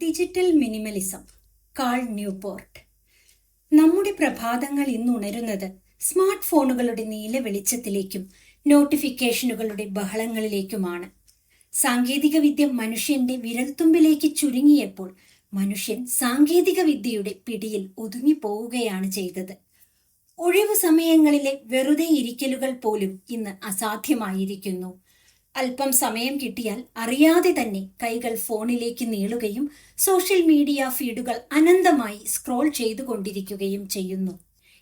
Digital minimalism. Call Newport. നമ്മുടെ പ്രഭാതങ്ങൾ ഇന്നുണരുന്നത് smart ഫോണുകളുടെ നീല വെളിച്ചത്തിലേക്കും നോട്ടിഫിക്കേഷനുകളുടെ ബഹളങ്ങളിലേക്കുമാണ്. സാങ്കേതിക വിദ്യ മനുഷ്യന്റെ വിരൽത്തുമ്പിലേക്ക് ചുരുങ്ങിയപ്പോൾ മനുഷ്യൻ സാങ്കേതിക വിദ്യയുടെ പിടിയിൽ ഒതുങ്ങിപ്പോവുകയാണ് ചെയ്തത്. ഒഴിവു സമയങ്ങളിലെ വെറുതെ ഇരിക്കലുകൾ പോലും ഇന്ന് അസാധ്യമായിരിക്കുന്നു. അല്പം സമയം കിട്ടിയാൽ അറിയാതെ തന്നെ കൈകൾ ഫോണിലേക്ക് നീളുകയും സോഷ്യൽ മീഡിയ ഫീഡുകൾ അനന്തമായി സ്ക്രോൾ ചെയ്തുകൊണ്ടിരിക്കുകയും ചെയ്യുന്നു.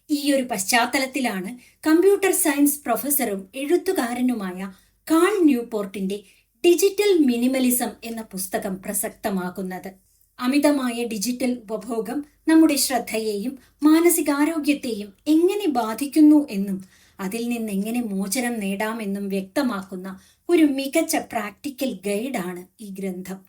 ഈയൊരു പശ്ചാത്തലത്തിലാണ് കമ്പ്യൂട്ടർ സയൻസ് പ്രൊഫസറും എഴുത്തുകാരനുമായ കാൾ ന്യൂപോർട്ടിന്റെ ഡിജിറ്റൽ മിനിമലിസം എന്ന പുസ്തകം പ്രസക്തമാകുന്നത്. അമിതമായ ഡിജിറ്റൽ ഉപഭോഗം നമ്മുടെ ശ്രദ്ധയെയും മാനസികാരോഗ്യത്തെയും എങ്ങനെ ബാധിക്കുന്നു എന്നും അതിൽ നിന്ന് എങ്ങനെ മോചനം നേടാമെന്നും വ്യക്തമാക്കുന്ന ഒരു മികച്ച പ്രാക്ടിക്കൽ ഗൈഡാണ് ഈ ഗ്രന്ഥം.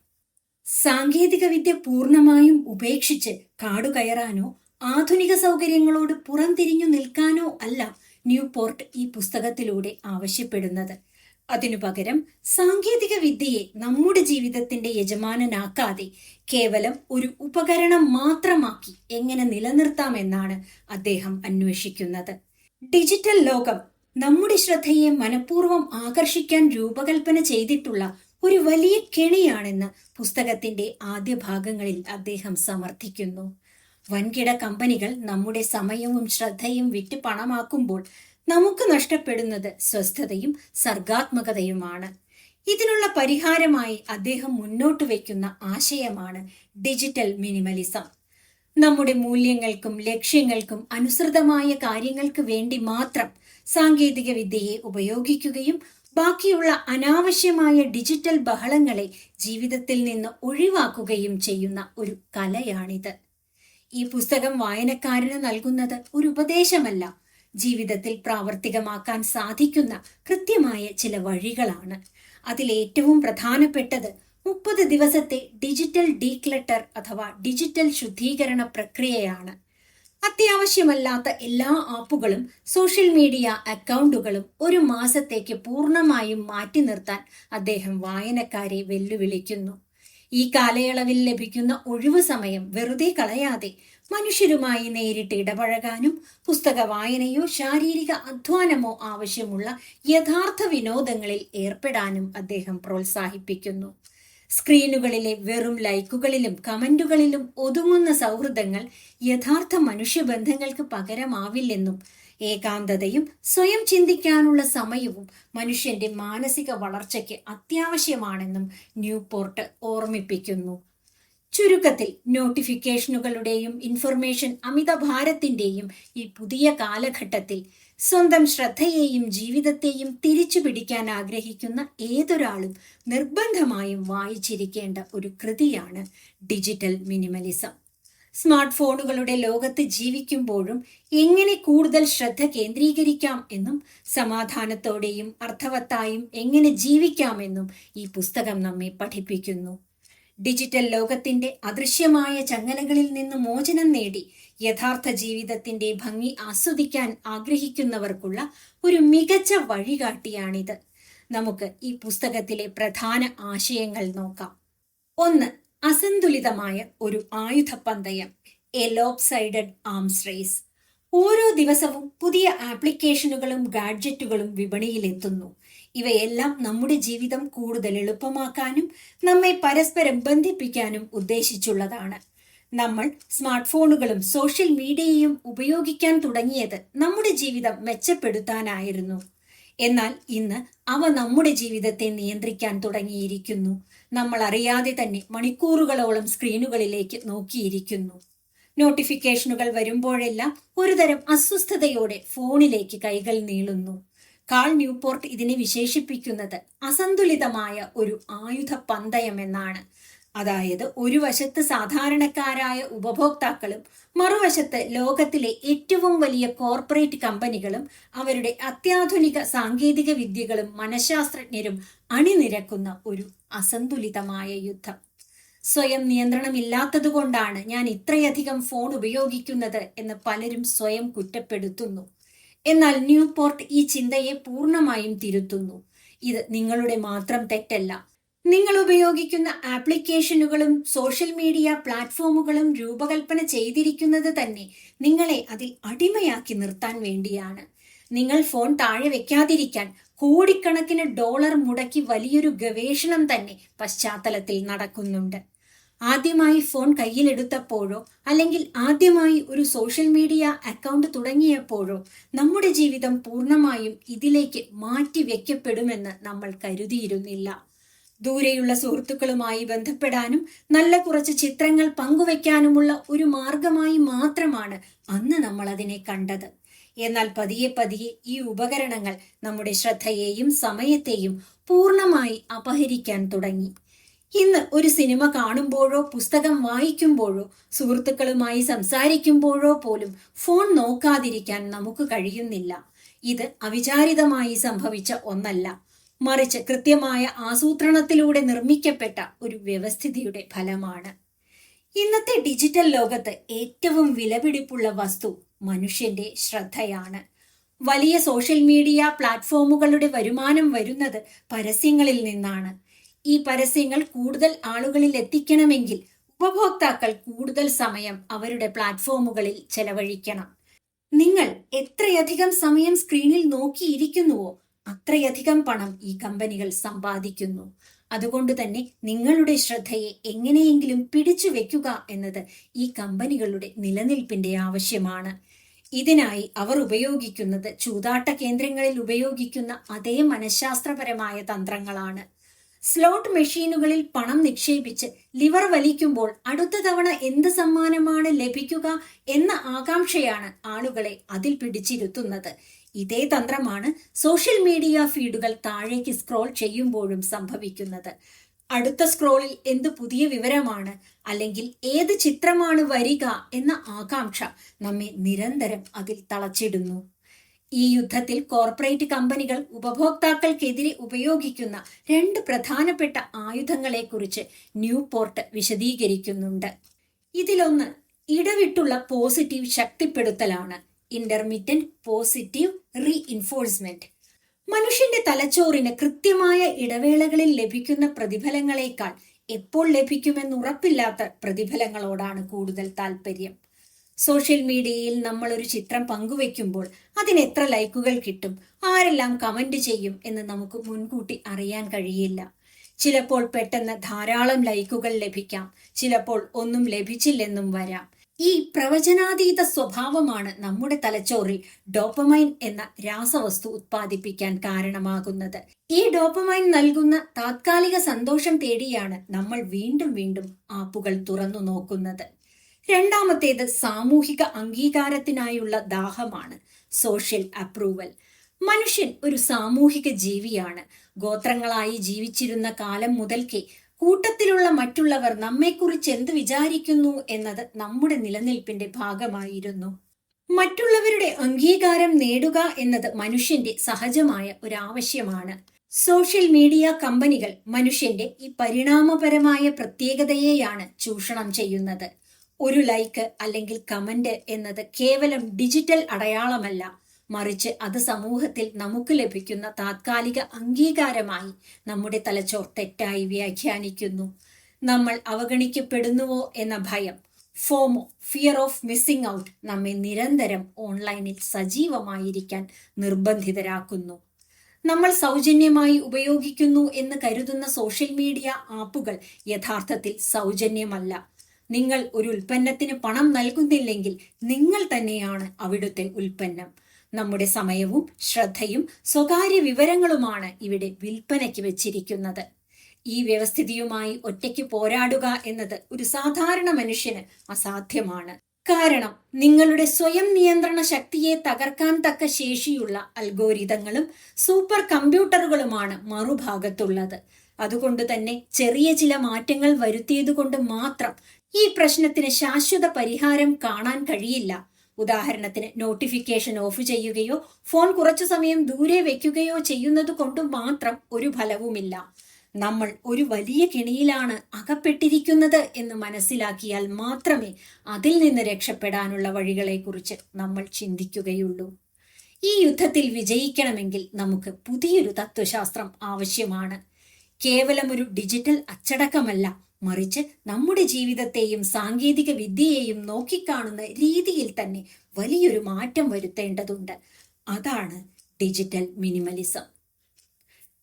സാങ്കേതിക വിദ്യ പൂർണ്ണമായും ഉപേക്ഷിച്ച് കാടുകയറാനോ ആധുനിക സൗകര്യങ്ങളോട് പുറംതിരിഞ്ഞു നിൽക്കാനോ അല്ല ന്യൂപോർട്ട് ഈ പുസ്തകത്തിലൂടെ ആവശ്യപ്പെടുന്നത്. അതിനു പകരം സാങ്കേതിക വിദ്യയെ നമ്മുടെ ജീവിതത്തിന്റെ യജമാനനാക്കാതെ കേവലം ഒരു ഉപകരണം മാത്രമാക്കി എങ്ങനെ നിലനിർത്താമെന്നാണ് അദ്ദേഹം അന്വേഷിക്കുന്നത്. ഡിജിറ്റൽ ലോകം നമ്മുടെ ശ്രദ്ധയെ മനഃപൂർവ്വം ആകർഷിക്കാൻ രൂപകൽപ്പന ചെയ്തിട്ടുള്ള ഒരു വലിയ കെണിയാണെന്ന് പുസ്തകത്തിന്റെ ആദ്യ ഭാഗങ്ങളിൽ അദ്ദേഹം സമർത്ഥിക്കുന്നു. വൻകിട കമ്പനികൾ നമ്മുടെ സമയവും ശ്രദ്ധയും വിറ്റ് പണമാക്കുമ്പോൾ നമുക്ക് നഷ്ടപ്പെടുന്നത് സ്വസ്ഥതയും സർഗാത്മകതയുമാണ്. ഇതിനുള്ള പരിഹാരമായി അദ്ദേഹം മുന്നോട്ട് വയ്ക്കുന്ന ആശയമാണ് ഡിജിറ്റൽ മിനിമലിസം. നമ്മുടെ മൂല്യങ്ങൾക്കും ലക്ഷ്യങ്ങൾക്കും അനുസൃതമായ കാര്യങ്ങൾക്ക് വേണ്ടി മാത്രം സാങ്കേതിക വിദ്യയെ ഉപയോഗിക്കുകയും ബാക്കിയുള്ള അനാവശ്യമായ ഡിജിറ്റൽ ബഹളങ്ങളെ ജീവിതത്തിൽ നിന്ന് ഒഴിവാക്കുകയും ചെയ്യുന്ന ഒരു കലയാണിത്. ഈ പുസ്തകം വായനക്കാരന് നൽകുന്നത് ഒരു ഉപദേശമല്ല, ജീവിതത്തിൽ പ്രാവർത്തികമാക്കാൻ സാധിക്കുന്ന കൃത്യമായ ചില വഴികളാണ്. അതിലേറ്റവും പ്രധാനപ്പെട്ടത് 30 ദിവസത്തെ ഡിജിറ്റൽ ഡീക്ലട്ടർ അഥവാ ഡിജിറ്റൽ ശുദ്ധീകരണ പ്രക്രിയയാണ്. അത്യാവശ്യമല്ലാത്ത എല്ലാ ആപ്പുകളും സോഷ്യൽ മീഡിയ അക്കൗണ്ടുകളും ഒരു മാസത്തേക്ക് പൂർണ്ണമായും മാറ്റി നിർത്താൻ അദ്ദേഹം വായനക്കാരെ വെല്ലുവിളിക്കുന്നു. ഈ കാലയളവിൽ ലഭിക്കുന്ന ഒഴിവു സമയം വെറുതെ കളയാതെ മനുഷ്യരുമായി നേരിട്ട് ഇടപഴകാനും പുസ്തക വായനയോ ശാരീരിക അധ്വാനമോ ആവശ്യമുള്ള യഥാർത്ഥ വിനോദങ്ങളിൽ ഏർപ്പെടാനും അദ്ദേഹം പ്രോത്സാഹിപ്പിക്കുന്നു. സ്ക്രീനുകളിലെ വെറും ലൈക്കുകളിലും കമന്റുകളിലും ഒതുങ്ങുന്ന സൗഹൃദങ്ങൾ യഥാർത്ഥ മനുഷ്യബന്ധങ്ങൾക്ക് പകരമാവില്ലെന്നും ഏകാന്തതയും സ്വയം ചിന്തിക്കാനുള്ള സമയവും മനുഷ്യന്റെ മാനസിക വളർച്ചയ്ക്ക് അത്യാവശ്യമാണെന്നും ന്യൂപോർട്ട് ഓർമ്മിപ്പിക്കുന്നു. ചുരുക്കത്തിൽ, നോട്ടിഫിക്കേഷനുകളുടെയും ഇൻഫർമേഷൻ അമിതഭാരത്തിന്റെയും ഈ പുതിയ കാലഘട്ടത്തിൽ സ്വന്തം ശ്രദ്ധയെയും ജീവിതത്തെയും തിരിച്ചു പിടിക്കാൻ ആഗ്രഹിക്കുന്ന ഏതൊരാളും നിർബന്ധമായും വായിച്ചിരിക്കേണ്ട ഒരു കൃതിയാണ് ഡിജിറ്റൽ മിനിമലിസം. സ്മാർട്ട് ഫോണുകളുടെ ലോകത്ത് ജീവിക്കുമ്പോഴും എങ്ങനെ കൂടുതൽ ശ്രദ്ധ കേന്ദ്രീകരിക്കാം എന്നും സമാധാനത്തോടെയും അർത്ഥവത്തായും എങ്ങനെ ജീവിക്കാമെന്നും ഈ പുസ്തകം നമ്മെ പഠിപ്പിക്കുന്നു. ഡിജിറ്റൽ ലോകത്തിന്റെ അദൃശ്യമായ ചങ്ങലകളിൽ നിന്ന് മോചനം നേടി യഥാർത്ഥ ജീവിതത്തിന്റെ ഭംഗി ആസ്വദിക്കാൻ ആഗ്രഹിക്കുന്നവർക്കുള്ള ഒരു മികച്ച വഴികാട്ടിയാണിത്. നമുക്ക് ഈ പുസ്തകത്തിലെ പ്രധാന ആശയങ്ങൾ നോക്കാം. 1. അസന്തുലിതമായ ഒരു ആയുധപന്തയം, എ ലോപ്സൈഡഡ് ആംസ് റേസ്. ഓരോ ദിവസവും പുതിയ ആപ്ലിക്കേഷനുകളും ഗാഡ്ജറ്റുകളും വിപണിയിലെത്തുന്നു. ഇവയെല്ലാം നമ്മുടെ ജീവിതം കൂടുതൽ എളുപ്പമാക്കാനും നമ്മെ പരസ്പരം ബന്ധിപ്പിക്കാനും ഉദ്ദേശിച്ചുള്ളതാണ്. നമ്മൾ സ്മാർട്ട് ഫോണുകളും സോഷ്യൽ മീഡിയയും ഉപയോഗിക്കാൻ തുടങ്ങിയത് നമ്മുടെ ജീവിതം മെച്ചപ്പെടുത്താനായിരുന്നു. എന്നാൽ ഇന്ന് അവ നമ്മുടെ ജീവിതത്തെ നിയന്ത്രിക്കാൻ തുടങ്ങിയിരിക്കുന്നു. നമ്മൾ അറിയാതെ തന്നെ മണിക്കൂറുകളോളം സ്ക്രീനുകളിലേക്ക് നോക്കിയിരിക്കുന്നു. നോട്ടിഫിക്കേഷനുകൾ വരുമ്പോഴെല്ലാം ഒരുതരം അസ്വസ്ഥതയോടെ ഫോണിലേക്ക് കൈകൾ നീളുന്നു. കാൾ ന്യൂപോർട്ട് ഇതിനെ വിശേഷിപ്പിക്കുന്നത് അസന്തുലിതമായ ഒരു ആയുധ പന്തയം എന്നാണ്. അതായത്, ഒരു വശത്ത് സാധാരണക്കാരായ ഉപഭോക്താക്കളും മറുവശത്ത് ലോകത്തിലെ ഏറ്റവും വലിയ കോർപ്പറേറ്റ് കമ്പനികളും അവരുടെ അത്യാധുനിക സാങ്കേതിക വിദ്യകളും മനഃശാസ്ത്രജ്ഞരും അണിനിരക്കുന്ന ഒരു അസന്തുലിതമായ യുദ്ധം. സ്വയം നിയന്ത്രണമില്ലാത്തതുകൊണ്ടാണ് ഞാൻ ഇത്രയധികം ഫോൺ ഉപയോഗിക്കുന്നത് എന്ന് പലരും സ്വയം കുറ്റപ്പെടുത്തുന്നു. എന്നാൽ ന്യൂപോർട്ട് ഈ ചിന്തയെ പൂർണ്ണമായും തിരുത്തുന്നു. ഇത് നിങ്ങളുടെ മാത്രം തെറ്റല്ല. നിങ്ങൾ ഉപയോഗിക്കുന്ന ആപ്ലിക്കേഷനുകളും സോഷ്യൽ മീഡിയ പ്ലാറ്റ്ഫോമുകളും രൂപകൽപ്പന ചെയ്തിരിക്കുന്നത് തന്നെ നിങ്ങളെ അതിൽ അടിമയാക്കി നിർത്താൻ വേണ്ടിയാണ്. നിങ്ങൾ ഫോൺ താഴെ വെക്കാതിരിക്കാൻ കോടിക്കണക്കിന് ഡോളർ മുടക്കി വലിയൊരു ഗവേഷണം തന്നെ പശ്ചാത്തലത്തിൽ നടക്കുന്നുണ്ട്. ആദ്യമായി ഫോൺ കയ്യിലെടുത്തപ്പോഴോ അല്ലെങ്കിൽ ആദ്യമായി ഒരു സോഷ്യൽ മീഡിയ അക്കൗണ്ട് തുടങ്ങിയപ്പോഴോ നമ്മുടെ ജീവിതം പൂർണ്ണമായും ഇതിലേക്ക് മാറ്റി വെക്കപ്പെടുമെന്ന് നമ്മൾ കരുതിയിരുന്നില്ല. ദൂരെയുള്ള സുഹൃത്തുക്കളുമായി ബന്ധപ്പെടാനും നല്ല കുറച്ച് ചിത്രങ്ങൾ പങ്കുവെക്കാനുമുള്ള ഒരു മാർഗമായി മാത്രമാണ് അന്ന് നമ്മൾ അതിനെ കണ്ടത്. എന്നാൽ പതിയെ പതിയെ ഈ ഉപകരണങ്ങൾ നമ്മുടെ ശ്രദ്ധയെയും സമയത്തെയും പൂർണ്ണമായി അപഹരിക്കാൻ തുടങ്ങി. ഇന്ന് ഒരു സിനിമ കാണുമ്പോഴോ പുസ്തകം വായിക്കുമ്പോഴോ സുഹൃത്തുക്കളുമായി സംസാരിക്കുമ്പോഴോ പോലും ഫോൺ നോക്കാതിരിക്കാൻ നമുക്ക് കഴിയുന്നില്ല. ഇത് അവിചാരിതമായി സംഭവിച്ച ഒന്നല്ല, മറിച്ച് കൃത്യമായ ആസൂത്രണത്തിലൂടെ നിർമ്മിക്കപ്പെട്ട ഒരു വ്യവസ്ഥിതിയുടെ ഫലമാണ്. ഇന്നത്തെ ഡിജിറ്റൽ ലോകത്ത് ഏറ്റവും വിലപിടിപ്പുള്ള വസ്തു മനുഷ്യന്റെ ശ്രദ്ധയാണ്. വലിയ സോഷ്യൽ മീഡിയ പ്ലാറ്റ്ഫോമുകളുടെ വരുമാനം വരുന്നത് പരസ്യങ്ങളിൽ നിന്നാണ്. ഈ പരസ്യങ്ങൾ കൂടുതൽ ആളുകളിൽ എത്തിക്കണമെങ്കിൽ ഉപഭോക്താക്കൾ കൂടുതൽ സമയം അവരുടെ പ്ലാറ്റ്ഫോമുകളിൽ ചെലവഴിക്കണം. നിങ്ങൾ എത്രയധികം സമയം സ്ക്രീനിൽ നോക്കിയിരിക്കുന്നുവോ അത്രയധികം പണം ഈ കമ്പനികൾ സമ്പാദിക്കുന്നു. അതുകൊണ്ട് തന്നെ നിങ്ങളുടെ ശ്രദ്ധയെ എങ്ങനെയെങ്കിലും പിടിച്ചു വെക്കുക എന്നത് ഈ കമ്പനികളുടെ നിലനിൽപ്പിന്റെ ആവശ്യമാണ്. ഇതിനായി അവർ ഉപയോഗിക്കുന്നത് ചൂതാട്ട കേന്ദ്രങ്ങളിൽ ഉപയോഗിക്കുന്ന അതേ മനഃശാസ്ത്രപരമായ തന്ത്രങ്ങളാണ്. സ്ലോട്ട് മെഷീനുകളിൽ പണം നിക്ഷേപിച്ച് ലിവർ വലിക്കുമ്പോൾ അടുത്ത തവണ എന്ത് സമ്മാനമാണ് ലഭിക്കുക എന്ന ആകാംക്ഷയാണ് ആളുകളെ അതിൽ പിടിച്ചിരുത്തുന്നത്. ഇതേ തന്ത്രമാണ് സോഷ്യൽ മീഡിയ ഫീഡുകൾ താഴേക്ക് സ്ക്രോൾ ചെയ്യുമ്പോഴും സംഭവിക്കുന്നത്. അടുത്ത സ്ക്രോളിൽ എന്ത് പുതിയ വിവരമാണ് അല്ലെങ്കിൽ ഏത് ചിത്രമാണ് വരിക എന്ന ആകാംക്ഷ നമ്മെ നിരന്തരം അതിൽ തളച്ചിടുന്നു. ഈ യുദ്ധത്തിൽ കോർപ്പറേറ്റ് കമ്പനികൾ ഉപഭോക്താക്കൾക്കെതിരെ ഉപയോഗിക്കുന്ന 2 പ്രധാനപ്പെട്ട ആയുധങ്ങളെക്കുറിച്ച് ന്യൂപോർട്ട് വിശദീകരിക്കുന്നുണ്ട്. ഇതിലൊന്ന് ഇടവിട്ടുള്ള പോസിറ്റീവ് ശക്തിപ്പെടുത്തലാണ്, ഇന്റർമിറ്റന്റ് പോസിറ്റീവ് റീഇൻഫോഴ്സ്മെന്റ്. മനുഷ്യന്റെ തലച്ചോറിന് കൃത്യമായ ഇടവേളകളിൽ ലഭിക്കുന്ന പ്രതിഫലങ്ങളെക്കാൾ എപ്പോൾ ലഭിക്കുമെന്നുറപ്പില്ലാത്ത പ്രതിഫലങ്ങളോടാണ് കൂടുതൽ താല്പര്യം. സോഷ്യൽ മീഡിയയിൽ നമ്മൾ ഒരു ചിത്രം പങ്കുവെക്കുമ്പോൾ അതിന് എത്ര ലൈക്കുകൾ കിട്ടും, ആരെല്ലാം കമന്റ് ചെയ്യും എന്ന് നമുക്ക് മുൻകൂട്ടി അറിയാൻ കഴിയില്ല. ചിലപ്പോൾ പെട്ടെന്ന് ധാരാളം ലൈക്കുകൾ ലഭിക്കാം, ചിലപ്പോൾ ഒന്നും ലഭിച്ചില്ലെന്നും വരാം. ഈ പ്രവചനാതീത സ്വഭാവമാണ് നമ്മുടെ തലച്ചോറിൽ ഡോപ്പമൈൻ എന്ന രാസവസ്തു ഉത്പാദിപ്പിക്കാൻ കാരണമാകുന്നത്. ഈ ഡോപ്പമൈൻ നൽകുന്ന താത്കാലിക സന്തോഷം തേടിയാണ് നമ്മൾ വീണ്ടും വീണ്ടും ആപ്പുകൾ തുറന്നു നോക്കുന്നത്. രണ്ടാമത്തേത് സാമൂഹിക അംഗീകാരത്തിനായുള്ള ദാഹമാണ്, സോഷ്യൽ അപ്രൂവൽ. മനുഷ്യൻ ഒരു സാമൂഹിക ജീവിയാണ്. ഗോത്രങ്ങളായി ജീവിച്ചിരുന്ന കാലം മുതൽക്കേ കൂട്ടത്തിലുള്ള മറ്റുള്ളവർ നമ്മെക്കുറിച്ച് എന്ത് വിചാരിക്കുന്നു എന്നത് നമ്മുടെ നിലനിൽപ്പിന്റെ ഭാഗമായിരുന്നു. മറ്റുള്ളവരുടെ അംഗീകാരം നേടുക എന്നത് മനുഷ്യന്റെ സഹജമായ ഒരാവശ്യമാണ്. സോഷ്യൽ മീഡിയ കമ്പനികൾ മനുഷ്യന്റെ ഈ പരിണാമപരമായ പ്രത്യേകതയെയാണ് ചൂഷണം ചെയ്യുന്നത്. ഒരു ലൈക്ക് അല്ലെങ്കിൽ കമന്റ് എന്നത് കേവലം ഡിജിറ്റൽ അടയാളമല്ല, മറിച്ച് അത് സമൂഹത്തിൽ നമുക്ക് ലഭിക്കുന്ന താത്കാലിക അംഗീകാരമായി നമ്മുടെ തലച്ചോർ തെറ്റായി വ്യാഖ്യാനിക്കുന്നു. നമ്മൾ അവഗണിക്കപ്പെടുന്നുവോ എന്ന ഭയം, ഫോമോ, ഫിയർ ഓഫ് മിസ്സിംഗ് ഔട്ട് നമ്മെ നിരന്തരം ഓൺലൈനിൽ സജീവമായിരിക്കാൻ നിർബന്ധിതരാക്കുന്നു. നമ്മൾ സൗജന്യമായി ഉപയോഗിക്കുന്നു എന്ന് കരുതുന്ന സോഷ്യൽ മീഡിയ ആപ്പുകൾ യഥാർത്ഥത്തിൽ സൗജന്യമല്ല. നിങ്ങൾ ഒരു ഉൽപ്പന്നത്തിന് പണം നൽകുന്നില്ലെങ്കിൽ നിങ്ങൾ തന്നെയാണ് അവിടുത്തെ ഉൽപ്പന്നം. നമ്മുടെ സമയവും ശ്രദ്ധയും സ്വകാര്യ വിവരങ്ങളുമാണ് ഇവിടെ വിൽപ്പനയ്ക്ക് വെച്ചിരിക്കുന്നത്. ഈ വ്യവസ്ഥിതിയുമായി ഒറ്റയ്ക്ക് പോരാടുക എന്നത് ഒരു സാധാരണ മനുഷ്യന് അസാധ്യമാണ്. കാരണം നിങ്ങളുടെ സ്വയം നിയന്ത്രണ ശക്തിയെ തകർക്കാൻ തക്ക ശേഷിയുള്ള അൽഗോരിതങ്ങളും സൂപ്പർ കമ്പ്യൂട്ടറുകളുമാണ് മറുഭാഗത്തുള്ളത്. അതുകൊണ്ട് തന്നെ ചെറിയ ചില മാറ്റങ്ങൾ വരുത്തിയതുകൊണ്ട് മാത്രം ഈ പ്രശ്നത്തിന് ശാശ്വത പരിഹാരം കാണാൻ കഴിയില്ല. ഉദാഹരണത്തിന് നോട്ടിഫിക്കേഷൻ ഓഫ് ചെയ്യുകയോ ഫോൺ കുറച്ചു സമയം ദൂരെ വെക്കുകയോ ചെയ്യുന്നത് കൊണ്ട് മാത്രം ഒരു ഫലവുമില്ല. നമ്മൾ ഒരു വലിയ കെണിയിലാണ് അകപ്പെട്ടിരിക്കുന്നത് എന്ന് മനസ്സിലാക്കിയാൽ മാത്രമേ അതിൽ നിന്ന് രക്ഷപ്പെടാനുള്ള വഴികളെക്കുറിച്ച് നമ്മൾ ചിന്തിക്കുകയുള്ളൂ. ഈ യുദ്ധത്തിൽ വിജയിക്കണമെങ്കിൽ നമുക്ക് പുതിയൊരു തത്വശാസ്ത്രം ആവശ്യമാണ്. കേവലം ഒരു ഡിജിറ്റൽ അച്ചടക്കമല്ല, മറിച്ച് നമ്മുടെ ജീവിതത്തെയും സാങ്കേതിക വിദ്യയെയും നോക്കിക്കാണുന്ന രീതിയിൽ തന്നെ വലിയൊരു മാറ്റം വരുത്തേണ്ടതുണ്ട്. അതാണ് ഡിജിറ്റൽ മിനിമലിസം.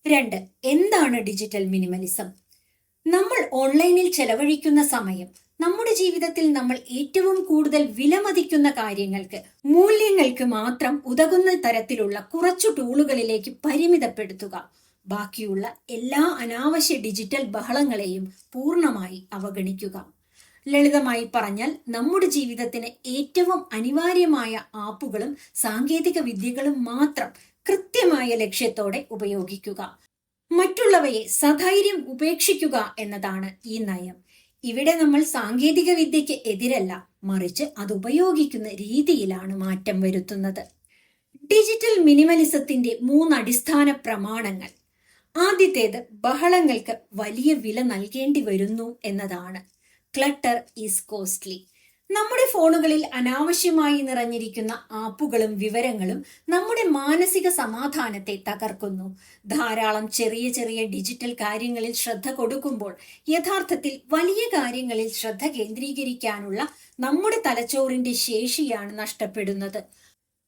2. എന്താണ് ഡിജിറ്റൽ മിനിമലിസം? നമ്മൾ ഓൺലൈനിൽ ചെലവഴിക്കുന്ന സമയം നമ്മുടെ ജീവിതത്തിൽ നമ്മൾ ഏറ്റവും കൂടുതൽ വിലമതിക്കുന്ന കാര്യങ്ങൾക്ക്, മൂല്യങ്ങൾക്ക് മാത്രം ഉതകുന്ന തരത്തിലുള്ള കുറച്ചു ടൂളുകളിലേക്ക് പരിമിതപ്പെടുത്തുക. ബാക്കിയുള്ള എല്ലാ അനാവശ്യ ഡിജിറ്റൽ ബഹളങ്ങളെയും പൂർണ്ണമായി അവഗണിക്കുക. ലളിതമായി പറഞ്ഞാൽ, നമ്മുടെ ജീവിതത്തിന് ഏറ്റവും അനിവാര്യമായ ആപ്പുകളും സാങ്കേതിക വിദ്യകളും മാത്രം കൃത്യമായ ലക്ഷ്യത്തോടെ ഉപയോഗിക്കുക. മറ്റുള്ളവയെ സധൈര്യം ഉപേക്ഷിക്കുക എന്നതാണ് ഈ നയം. ഇവിടെ നമ്മൾ സാങ്കേതിക വിദ്യയ്ക്ക് എതിരല്ല, മറിച്ച് അത് ഉപയോഗിക്കുന്ന രീതിയിലാണ് മാറ്റം വരുത്തുന്നത്. ഡിജിറ്റൽ മിനിമലിസത്തിന്റെ 3 അടിസ്ഥാന പ്രമാണങ്ങൾ. ആദ്യത്തേത്, ബഹളങ്ങൾക്ക് വലിയ വില നൽകേണ്ടി വരുന്നു എന്നതാണ്. Clutter is costly. നമ്മുടെ ഫോണുകളിൽ അനാവശ്യമായി നിറഞ്ഞിരിക്കുന്ന ആപ്പുകളും വിവരങ്ങളും നമ്മുടെ മാനസിക സമാധാനത്തെ തകർക്കുന്നു. ധാരാളം ചെറിയ ചെറിയ ഡിജിറ്റൽ കാര്യങ്ങളിൽ ശ്രദ്ധ കൊടുക്കുമ്പോൾ യഥാർത്ഥത്തിൽ വലിയ കാര്യങ്ങളിൽ ശ്രദ്ധ കേന്ദ്രീകരിക്കാനുള്ള നമ്മുടെ തലച്ചോറിന്റെ ശേഷിയാണ് നഷ്ടപ്പെടുന്നത്.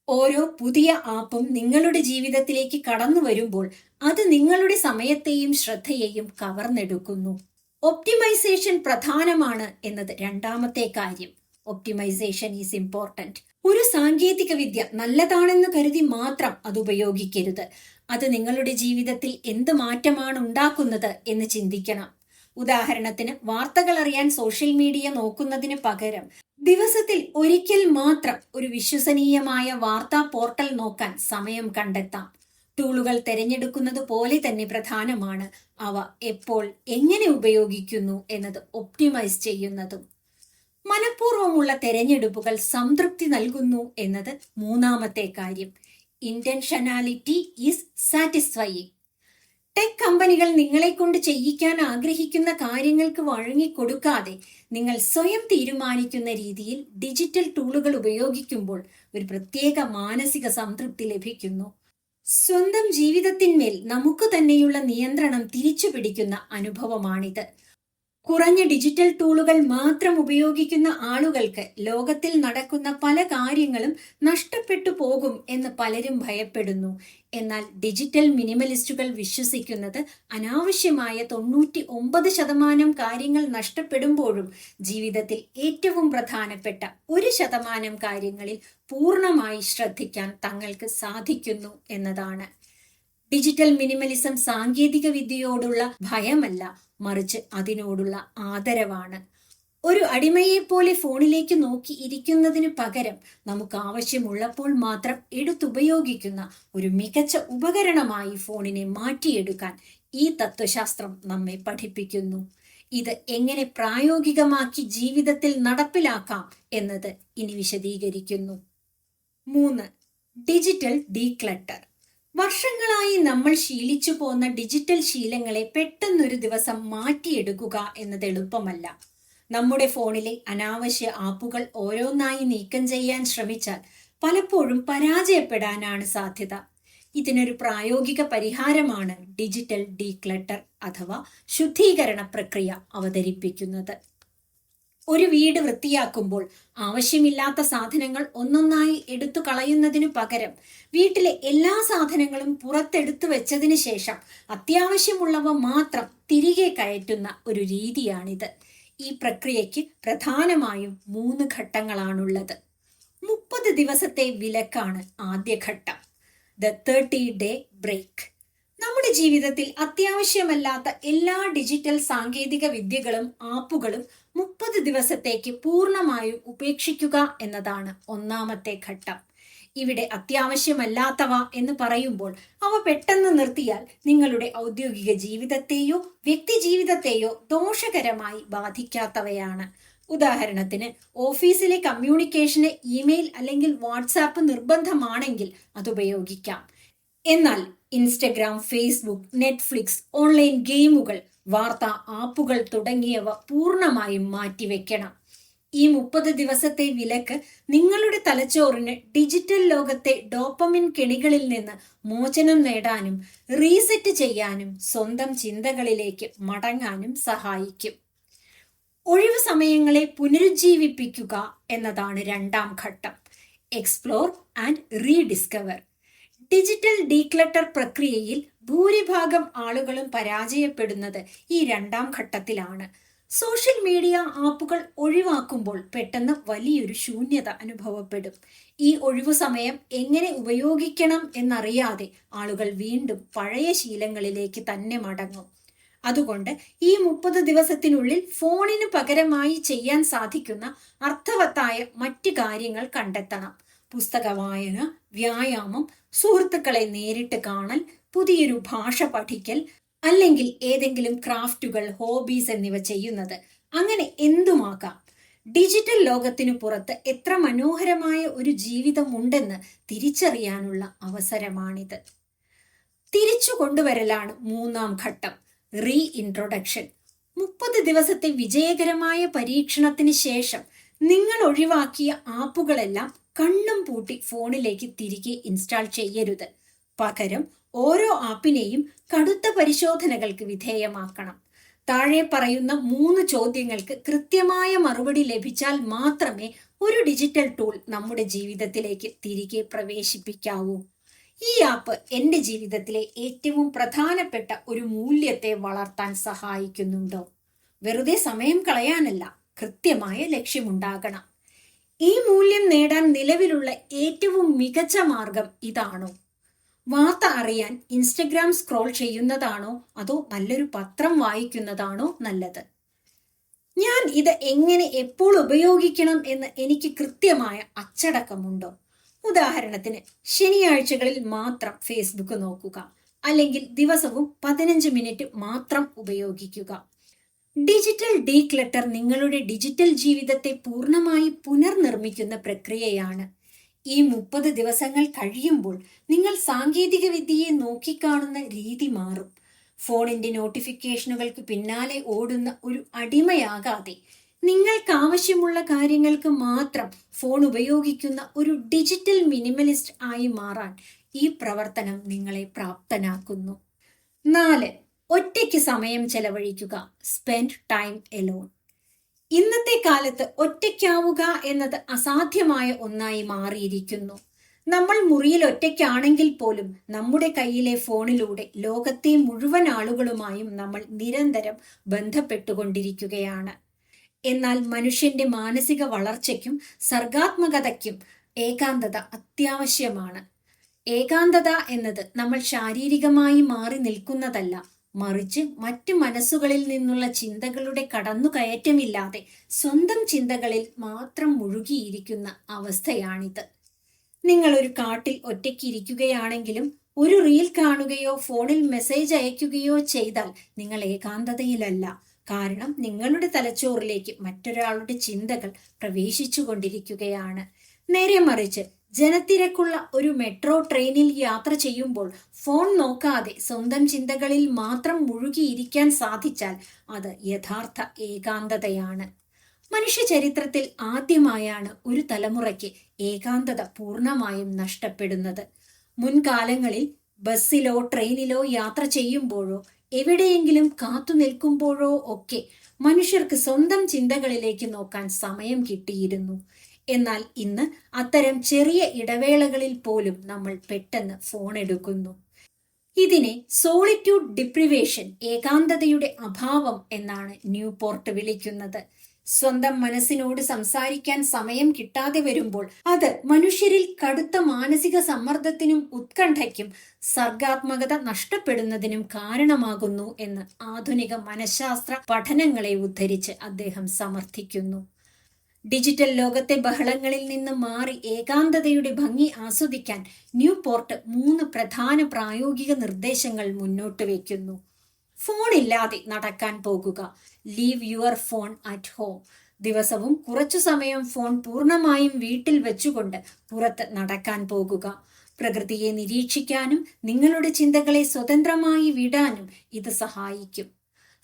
ഓരോ പുതിയ ആപ്പും നിങ്ങളുടെ ജീവിതത്തിലേക്ക് കടന്നു വരുമ്പോൾ അത് നിങ്ങളുടെ സമയത്തെയും ശ്രദ്ധയെയും കവർന്നെടുക്കുന്നു. ഒപ്റ്റിമൈസേഷൻ പ്രധാനമാണ് എന്നത് രണ്ടാമത്തെ കാര്യം. Optimisation is important. ഒരു സാങ്കേതിക വിദ്യ നല്ലതാണെന്ന് കരുതി മാത്രം അത് ഉപയോഗിക്കരുത്. അത് നിങ്ങളുടെ ജീവിതത്തിൽ എന്ത് മാറ്റമാണ് ഉണ്ടാക്കുന്നത് എന്ന് ചിന്തിക്കണം. ഉദാഹരണത്തിന്, വാർത്തകൾ അറിയാൻ സോഷ്യൽ മീഡിയ നോക്കുന്നതിന് പകരം ദിവസത്തിൽ ഒരിക്കൽ മാത്രം ഒരു വിശ്വസനീയമായ വാർത്താ പോർട്ടൽ നോക്കാൻ സമയം കണ്ടെത്താം. ടൂളുകൾ തിരഞ്ഞെടുക്കുന്നത് പോലെ തന്നെ പ്രധാനമാണ് അവ എപ്പോൾ എങ്ങനെ ഉപയോഗിക്കുന്നു എന്നത് ഒപ്റ്റിമൈസ് ചെയ്യുന്നതും. മനഃപൂർവ്വമുള്ള തെരഞ്ഞെടുപ്പുകൾ സംതൃപ്തി നൽകുന്നു എന്നത് മൂന്നാമത്തെ കാര്യം. ഇന്റൻഷനാലിറ്റി ഈസ് സാറ്റിസ്ഫൈയിങ്. ടെക് കമ്പനികൾ നിങ്ങളെ കൊണ്ട് ചെയ്യിക്കാൻ ആഗ്രഹിക്കുന്ന കാര്യങ്ങൾക്ക് വഴങ്ങിക്കൊടുക്കാതെ നിങ്ങൾ സ്വയം തീരുമാനിക്കുന്ന രീതിയിൽ ഡിജിറ്റൽ ടൂളുകൾ ഉപയോഗിക്കുമ്പോൾ ഒരു പ്രത്യേക മാനസിക സംതൃപ്തി ലഭിക്കുന്നു. സ്വന്തം ജീവിതത്തിന്മേൽ നമുക്ക് തന്നെയുള്ള നിയന്ത്രണം തിരിച്ചു പിടിക്കുന്ന അനുഭവമാണിത്. കുറഞ്ഞ ഡിജിറ്റൽ ടൂളുകൾ മാത്രം ഉപയോഗിക്കുന്ന ആളുകൾക്ക് ലോകത്തിൽ നടക്കുന്ന പല കാര്യങ്ങളും നഷ്ടപ്പെട്ടു പോകും എന്ന് പലരും ഭയപ്പെടുന്നു. എന്നാൽ ഡിജിറ്റൽ മിനിമലിസ്റ്റുകൾ വിശ്വസിക്കുന്നത് അനാവശ്യമായ 99% കാര്യങ്ങൾ നഷ്ടപ്പെടുമ്പോഴും ജീവിതത്തിൽ ഏറ്റവും പ്രധാനപ്പെട്ട 1% കാര്യങ്ങളിൽ പൂർണ്ണമായി ശ്രദ്ധിക്കാൻ തങ്ങൾക്ക് സാധിക്കുന്നു എന്നതാണ്. ഡിജിറ്റൽ മിനിമലിസം സാങ്കേതിക വിദ്യയോടുള്ള ഭയമല്ല, മറിച്ച് അതിനോടുള്ള ആദരവാണ്. ഒരു അടിമയെപ്പോലെ ഫോണിലേക്ക് നോക്കി ഇരിക്കുന്നതിന് പകരം നമുക്ക് ആവശ്യമുള്ളപ്പോൾ മാത്രം എടുത്തുപയോഗിക്കുന്ന ഒരു മികച്ച ഉപകരണമായി ഫോണിനെ മാറ്റിയെടുക്കാൻ ഈ തത്വശാസ്ത്രം നമ്മെ പഠിപ്പിക്കുന്നു. ഇത് എങ്ങനെ പ്രായോഗികമാക്കി ജീവിതത്തിൽ നടപ്പിലാക്കാം എന്നത് ഇനി വിശദീകരിക്കുന്നു. 3. Digital declutter. വർഷങ്ങളായി നമ്മൾ ശീലിച്ചു പോന്ന ഡിജിറ്റൽ ശീലങ്ങളെ പെട്ടെന്നൊരു ദിവസം മാറ്റിയെടുക്കുക എന്നത് എളുപ്പമല്ല. നമ്മുടെ ഫോണിലെ അനാവശ്യ ആപ്പുകൾ ഓരോന്നായി നീക്കം ചെയ്യാൻ ശ്രമിച്ചാൽ പലപ്പോഴും പരാജയപ്പെടാനാണ് സാധ്യത. ഇതിനൊരു പ്രായോഗിക പരിഹാരമാണ് ഡിജിറ്റൽ ഡീക്ലട്ടർ അഥവാ ശുദ്ധീകരണ പ്രക്രിയ അവതരിപ്പിക്കുന്നത്. ഒരു വീട് വൃത്തിയാക്കുമ്പോൾ ആവശ്യമില്ലാത്ത സാധനങ്ങൾ ഒന്നൊന്നായി എടുത്തു കളയുന്നതിനു പകരം വീട്ടിലെ എല്ലാ സാധനങ്ങളും പുറത്തെടുത്തു വെച്ചതിന് ശേഷം അത്യാവശ്യമുള്ളവ മാത്രം തിരികെ കയറ്റുന്ന ഒരു രീതിയാണിത്. ഈ പ്രക്രിയയ്ക്ക് പ്രധാനമായും 3 ഘട്ടങ്ങളാണുള്ളത്. 30 ദിവസത്തെ വിലക്കാണ് ആദ്യ ഘട്ടം, ദ 30-day ബ്രേക്ക്. നമ്മുടെ ജീവിതത്തിൽ അത്യാവശ്യമല്ലാത്ത എല്ലാ ഡിജിറ്റൽ സാങ്കേതിക വിദ്യകളും ആപ്പുകളും 30 ദിവസത്തേക്ക് പൂർണ്ണമായും ഉപേക്ഷിക്കുക എന്നതാണ് ഒന്നാമത്തെ ഘട്ടം. ഇവിടെ അത്യാവശ്യമല്ലാത്തവ എന്ന് പറയുമ്പോൾ അവ പെട്ടെന്ന് നിർത്തിയാൽ നിങ്ങളുടെ ഔദ്യോഗിക ജീവിതത്തെയോ വ്യക്തി ജീവിതത്തെയോ ദോഷകരമായി ബാധിക്കാത്തവയാണ്. ഉദാഹരണത്തിന്, ഓഫീസിലെ കമ്മ്യൂണിക്കേഷന് ഇമെയിൽ അല്ലെങ്കിൽ വാട്സാപ്പ് നിർബന്ധമാണെങ്കിൽ അത് ഉപയോഗിക്കാം. എന്നാൽ ഇൻസ്റ്റഗ്രാം, ഫേസ്ബുക്ക്, നെറ്റ്ഫ്ലിക്സ്, ഓൺലൈൻ ഗെയിമുകൾ, വാർത്താ ആപ്പുകൾ തുടങ്ങിയവ പൂർണ്ണമായും മാറ്റിവെക്കണം. ഈ 30 ദിവസത്തെ വിലക്ക് നിങ്ങളുടെ തലച്ചോറിന് ഡിജിറ്റൽ ലോകത്തെ ഡോപ്പമിൻ കെണികളിൽ നിന്ന് മോചനം നേടാനും റീസെറ്റ് ചെയ്യാനും സ്വന്തം ചിന്തകളിലേക്ക് മടങ്ങാനും സഹായിക്കും. ഒഴിവു സമയങ്ങളെ പുനരുജ്ജീവിപ്പിക്കുക എന്നതാണ് രണ്ടാം ഘട്ടം. Explore and rediscover. Digital declutter പ്രക്രിയയിൽ ഭൂരിഭാഗം ആളുകളും പരാജയപ്പെടുന്നത് ഈ രണ്ടാം ഘട്ടത്തിലാണ്. സോഷ്യൽ മീഡിയ ആപ്പുകൾ ഒഴിവാക്കുമ്പോൾ പെട്ടെന്ന് വലിയൊരു ശൂന്യത അനുഭവപ്പെടും. ഈ ഒഴിവു സമയം എങ്ങനെ ഉപയോഗിക്കണം എന്നറിയാതെ ആളുകൾ വീണ്ടും പഴയ ശീലങ്ങളിലേക്ക് തന്നെ മടങ്ങും. അതുകൊണ്ട് ഈ 30 ദിവസത്തിനുള്ളിൽ ഫോണിന് പകരമായി ചെയ്യാൻ സാധിക്കുന്ന അർത്ഥവത്തായ മറ്റ് കാര്യങ്ങൾ കണ്ടെത്തണം. പുസ്തക വായന, വ്യായാമം, സുഹൃത്തുക്കളെ നേരിട്ട് കാണൽ, പുതിയൊരു ഭാഷ പഠിക്കൽ, അല്ലെങ്കിൽ ഏതെങ്കിലും ക്രാഫ്റ്റുകൾ, ഹോബീസ് എന്നിവ ചെയ്യുന്നത്. അങ്ങനെ എന്തുമാകാം. ഡിജിറ്റൽ ലോകത്തിനു പുറത്ത് എത്ര മനോഹരമായ ഒരു ജീവിതം ഉണ്ടെന്ന് തിരിച്ചറിയാനുള്ള അവസരമാണിത്. തിരിച്ചു കൊണ്ടുവരലാണ് മൂന്നാം ഘട്ടം, റീ ഇൻട്രൊഡക്ഷൻ. 30 ദിവസത്തെ വിജയകരമായ പരീക്ഷണത്തിന് ശേഷം നിങ്ങൾ ഒഴിവാക്കിയ ആപ്പുകളെല്ലാം കണ്ണും പൂട്ടി ഫോണിലേക്ക് തിരികെ ഇൻസ്റ്റാൾ ചെയ്യരുത്. പകരം ഓരോ ആപ്പിനെയും കടുത്ത പരിശോധനകൾക്ക് വിധേയമാക്കണം. താഴെ പറയുന്ന 3 ചോദ്യങ്ങൾക്ക് കൃത്യമായ മറുപടി ലഭിച്ചാൽ മാത്രമേ ഒരു ഡിജിറ്റൽ ടൂൾ നമ്മുടെ ജീവിതത്തിലേക്ക് തിരികെ പ്രവേശിപ്പിക്കാവൂ. ഈ ആപ്പ് എൻ്റെ ജീവിതത്തിലെ ഏറ്റവും പ്രധാനപ്പെട്ട ഒരു മൂല്യത്തെ വളർത്താൻ സഹായിക്കുന്നുണ്ടോ? വെറുതെ സമയം കളയാനല്ല, കൃത്യമായ ലക്ഷ്യമുണ്ടാകണം. ഈ മൂല്യം നേടാൻ നിലവിലുള്ള ഏറ്റവും മികച്ച മാർഗം ഇതാണോ? വാർത്ത അറിയാൻ ഇൻസ്റ്റഗ്രാം സ്ക്രോൾ ചെയ്യുന്നതാണോ അതോ നല്ലൊരു പത്രം വായിക്കുന്നതാണോ നല്ലത്? ഞാൻ ഇത് എങ്ങനെ എപ്പോൾ ഉപയോഗിക്കണം എന്ന് എനിക്ക് കൃത്യമായ അച്ചടക്കമുണ്ടോ? ഉദാഹരണത്തിന് ശനിയാഴ്ചകളിൽ മാത്രം ഫേസ്ബുക്ക് നോക്കുക, അല്ലെങ്കിൽ ദിവസവും 15 മിനിറ്റ് മാത്രം ഉപയോഗിക്കുക. ഡിജിറ്റൽ ഡീക്ലട്ടർ നിങ്ങളുടെ ഡിജിറ്റൽ ജീവിതത്തെ പൂർണ്ണമായി പുനർനിർമ്മിക്കുന്ന പ്രക്രിയയാണ്. ഈ 30 ദിവസങ്ങൾ കഴിയുമ്പോൾ നിങ്ങൾ സാങ്കേതിക വിദ്യയെ നോക്കിക്കാണുന്ന രീതി മാറും. ഫോണിന്റെ നോട്ടിഫിക്കേഷനുകൾക്ക് പിന്നാലെ ഓടുന്ന ഒരു അടിമയാകാതെ നിങ്ങൾക്കാവശ്യമുള്ള കാര്യങ്ങൾക്ക് മാത്രം ഫോൺ ഉപയോഗിക്കുന്ന ഒരു ഡിജിറ്റൽ മിനിമലിസ്റ്റ് ആയി മാറാൻ ഈ പ്രവർത്തനം നിങ്ങളെ പ്രാപ്തനാക്കുന്നു. 4. ഒറ്റയ്ക്ക് സമയം ചെലവഴിക്കുക. Spend time Elon. ഇന്നത്തെ കാലത്ത് ഒറ്റയ്ക്കാവുക എന്നത് അസാധ്യമായ ഒന്നായി മാറിയിരിക്കുന്നു. നമ്മൾ മുറിയിൽ ഒറ്റയ്ക്കാണെങ്കിൽ പോലും നമ്മുടെ കയ്യിലെ ഫോണിലൂടെ ലോകത്തെ മുഴുവൻ ആളുകളുമായും നമ്മൾ നിരന്തരം ബന്ധപ്പെട്ടുകൊണ്ടിരിക്കുകയാണ്. എന്നാൽ മനുഷ്യന്റെ മാനസിക വളർച്ചയ്ക്കും സർഗാത്മകതയ്ക്കും ഏകാന്തത അത്യാവശ്യമാണ്. ഏകാന്തത എന്നത് നമ്മൾ ശാരീരികമായി മാറി നിൽക്കുന്നതല്ല, മറിച്ച് മറ്റു മനസ്സുകളിൽ നിന്നുള്ള ചിന്തകളുടെ കടന്നുകയറ്റമില്ലാതെ സ്വന്തം ചിന്തകളിൽ മാത്രം മുഴുകിയിരിക്കുന്ന അവസ്ഥയാണിത്. നിങ്ങൾ ഒരു കാട്ടിൽ ഒറ്റയ്ക്ക് ഇരിക്കുകയാണെങ്കിലും ഒരു റീൽ കാണുകയോ ഫോണിൽ മെസ്സേജ് അയക്കുകയോ ചെയ്താൽ നിങ്ങൾ ഏകാന്തതയിലല്ല. കാരണം നിങ്ങളുടെ തലച്ചോറിലേക്ക് മറ്റൊരാളുടെ ചിന്തകൾ പ്രവേശിച്ചു കൊണ്ടിരിക്കുകയാണ്. നേരെ മറിച്ച് ജനത്തിരക്കുള്ള ഒരു മെട്രോ ട്രെയിനിൽ യാത്ര ചെയ്യുമ്പോൾ ഫോൺ നോക്കാതെ സ്വന്തം ചിന്തകളിൽ മാത്രം മുഴുകിയിരിക്കാൻ സാധിച്ചാൽ അത് യഥാർത്ഥ ഏകാന്തതയാണ്. മനുഷ്യ ചരിത്രത്തിൽ ആദ്യമായാണ് ഒരു തലമുറയ്ക്ക് ഏകാന്തത പൂർണ്ണമായും നഷ്ടപ്പെടുന്നത്. മുൻകാലങ്ങളിൽ ബസ്സിലോ ട്രെയിനിലോ യാത്ര ചെയ്യുമ്പോഴോ എവിടെയെങ്കിലും കാത്തു നിൽക്കുമ്പോഴോ ഒക്കെ മനുഷ്യർക്ക് സ്വന്തം ചിന്തകളിലേക്ക് നോക്കാൻ സമയം കിട്ടിയിരുന്നു. എന്നാൽ ഇന്ന് അത്തരം ചെറിയ ഇടവേളകളിൽ പോലും നമ്മൾ പെട്ടെന്ന് ഫോൺ എടുക്കുന്നു. ഇതിനെ സോളിറ്റ്യൂഡ് ഡിപ്രിവേഷൻ, ഏകാന്തതയുടെ അഭാവം എന്നാണ് ന്യൂപോർട്ട് വിളിക്കുന്നത്. സ്വന്തം മനസ്സിനോട് സംസാരിക്കാൻ സമയം കിട്ടാതെ വരുമ്പോൾ അത് മനുഷ്യരിൽ കടുത്ത മാനസിക സമ്മർദ്ദത്തിനും ഉത്കണ്ഠയ്ക്കും സർഗാത്മകത നഷ്ടപ്പെടുന്നതിനും കാരണമാകുന്നു എന്ന് ആധുനിക മനഃശാസ്ത്ര പഠനങ്ങളെ ഉദ്ധരിച്ച് അദ്ദേഹം സമർത്ഥിക്കുന്നു. ഡിജിറ്റൽ ലോകത്തെ ബഹളങ്ങളിൽ നിന്ന് മാറി ഏകാന്തതയുടെ ഭംഗി ആസ്വദിക്കാൻ ന്യൂപോർട്ട് 3 പ്രധാന പ്രായോഗിക നിർദ്ദേശങ്ങൾ മുന്നോട്ട് വയ്ക്കുന്നു. ഫോൺ ഇല്ലാതെ നടക്കാൻ പോകുക. Leave your phone at home. ദിവസവും കുറച്ചു സമയം ഫോൺ പൂർണ്ണമായും വീട്ടിൽ വെച്ചുകൊണ്ട് പുറത്ത് നടക്കാൻ പോകുക. പ്രകൃതിയെ നിരീക്ഷിക്കാനും നിങ്ങളുടെ ചിന്തകളെ സ്വതന്ത്രമായി വിടാനും ഇത് സഹായിക്കും.